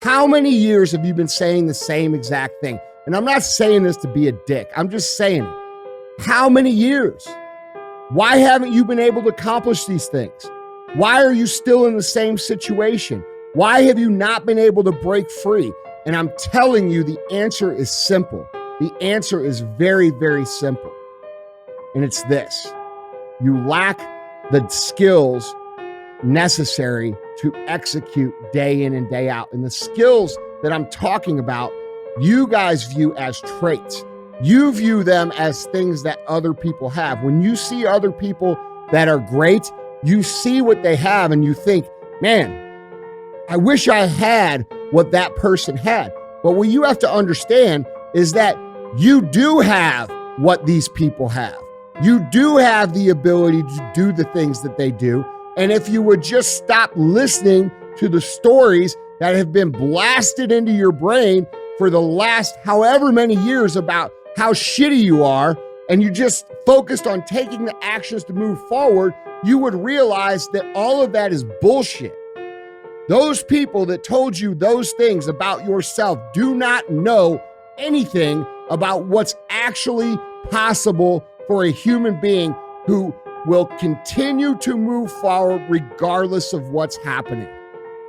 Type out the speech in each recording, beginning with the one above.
How many years have you been saying the same exact thing? And I'm not saying this to be a dick. I'm just saying it. How many years? Why haven't you been able to accomplish these things? Why are you still in the same situation? Why have you not been able to break free? And I'm telling you, the answer is simple. The answer is very, very simple. And it's this. You lack the skills necessary to execute day in and day out. And the skills that I'm talking about, you guys view as traits. You view them as things that other people have. When you see other people that are great, you see what they have and you think, man, I wish I had what that person had. But what you have to understand is that you do have what these people have. You do have the ability to do the things that they do. And if you would just stop listening to the stories that have been blasted into your brain for the last however many years about how shitty you are, and you just focused on taking the actions to move forward, you would realize that all of that is bullshit. Those people that told you those things about yourself do not know anything about what's actually possible for a human being who will continue to move forward regardless of what's happening.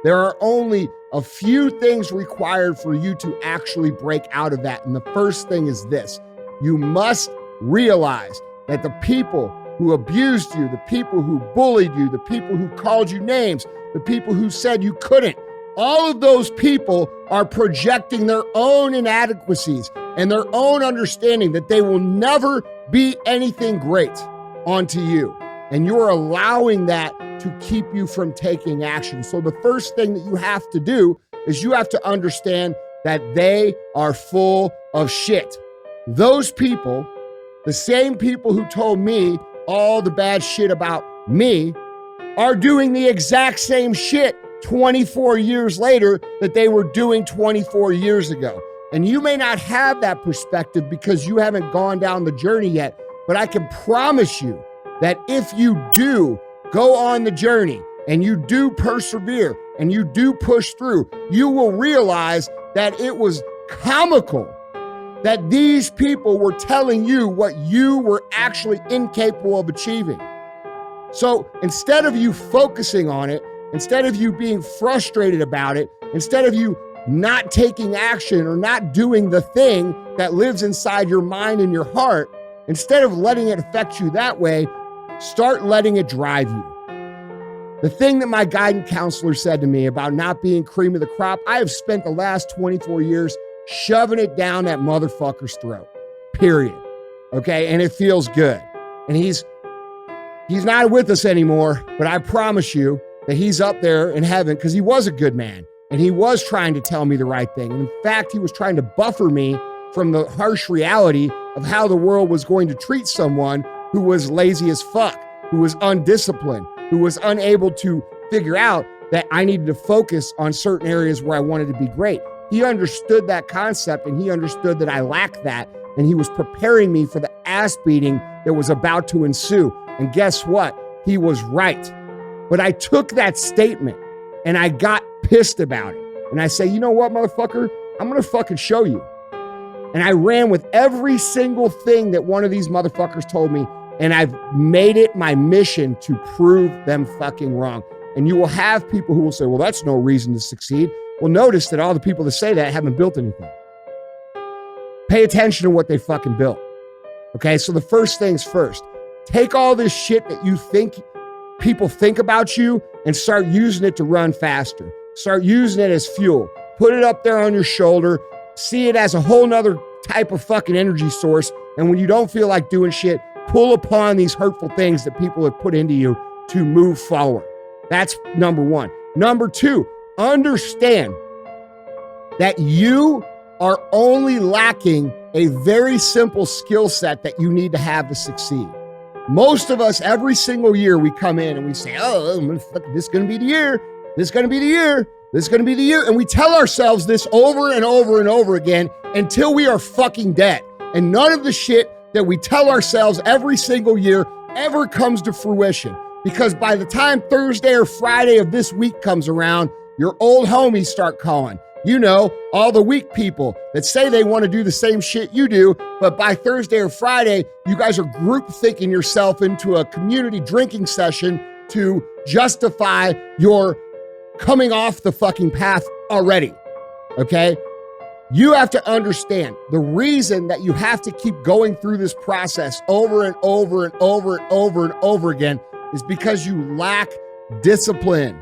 There are only a few things required for you to actually break out of that. And the first thing is this. You must realize that the people who abused you, the people who bullied you, the people who called you names, the people who said you couldn't, all of those people are projecting their own inadequacies and their own understanding that they will never be anything great onto you. And you're allowing that to keep you from taking action. So the first thing that you have to do is you have to understand that they are full of shit. Those people, the same people who told me all the bad shit about me, are doing the exact same shit 24 years later that they were doing 24 years ago. And you may not have that perspective because you haven't gone down the journey yet, but I can promise you that if you do go on the journey and you do persevere and you do push through, you will realize that it was comical that these people were telling you what you were actually incapable of achieving. So instead of you focusing on it, instead of you being frustrated about it, instead of you not taking action or not doing the thing that lives inside your mind and your heart, instead of letting it affect you that way, start letting it drive you. The thing that my guidance counselor said to me about not being cream of the crop, I have spent the last 24 years shoving it down that motherfucker's throat, period. Okay, and it feels good. And he's not with us anymore, but I promise you that he's up there in heaven because he was a good man and he was trying to tell me the right thing. And in fact, he was trying to buffer me from the harsh reality of how the world was going to treat someone who was lazy as fuck, who was undisciplined, who was unable to figure out that I needed to focus on certain areas where I wanted to be great. He understood that concept and he understood that I lacked that, and he was preparing me for the ass beating that was about to ensue. And guess what? He was right. But I took that statement and I got pissed about it. And I say, you know what, motherfucker? I'm going to fucking show you. And I ran with every single thing that one of these motherfuckers told me. And I've made it my mission to prove them fucking wrong. And you will have people who will say, well, that's no reason to succeed. Well, notice that all the people that say that haven't built anything. Pay attention to what they fucking built. Okay, so the first things first. Take all this shit that you think people think about you and start using it to run faster. Start using it as fuel. Put it up there on your shoulder. See it as a whole nother type of fucking energy source. And when you don't feel like doing shit, pull upon these hurtful things that people have put into you to move forward. That's number one. Number two, understand that you are only lacking a very simple skill set that you need to have to succeed. Most of us, every single year, we come in and we say, oh, this is going to be the year. This is going to be the year. This is going to be the year. And we tell ourselves this over and over and over again until we are fucking dead. And none of the shit that we tell ourselves every single year ever comes to fruition. Because by the time Thursday or Friday of this week comes around, your old homies start calling. You know, all the weak people that say they want to do the same shit you do, but by Thursday or Friday, you guys are group thinking yourself into a community drinking session to justify your coming off the fucking path already, okay? You have to understand the reason that you have to keep going through this process over and over and over and over and over again is because you lack discipline.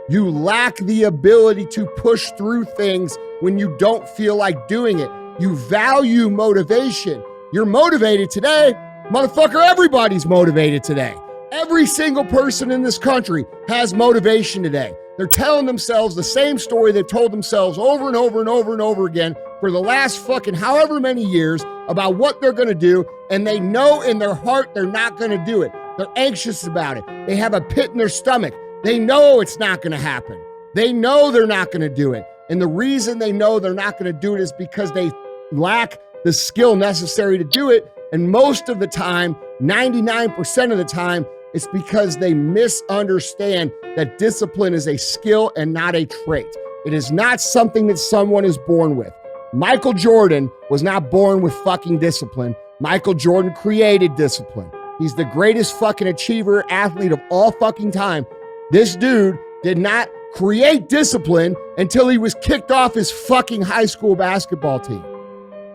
You lack the ability to push through things when you don't feel like doing it. You value motivation. You're motivated today. Motherfucker, everybody's motivated today. Every single person in this country has motivation today. They're telling themselves the same story they've told themselves over and over and over and over again for the last fucking however many years about what they're going to do, and they know in their heart they're not going to do it. They're anxious about it. They have a pit in their stomach. They know it's not going to happen. They know they're not going to do it. And the reason they know they're not going to do it is because they lack the skill necessary to do it. And most of the time, 99% of the time, it's because they misunderstand that discipline is a skill and not a trait. It is not something that someone is born with. Michael Jordan was not born with fucking discipline. Michael Jordan created discipline. He's the greatest fucking achiever, athlete of all fucking time. This dude did not create discipline until he was kicked off his fucking high school basketball team.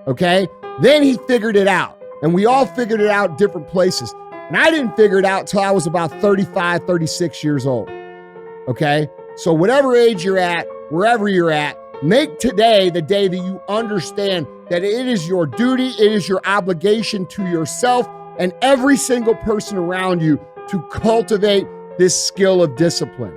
Okay? Then he figured it out. And we all figured it out different places. And I didn't figure it out until I was about 35, 36 years old. Okay? So whatever age you're at, wherever you're at, make today the day that you understand that it is your duty, it is your obligation to yourself and every single person around you to cultivate this skill of discipline.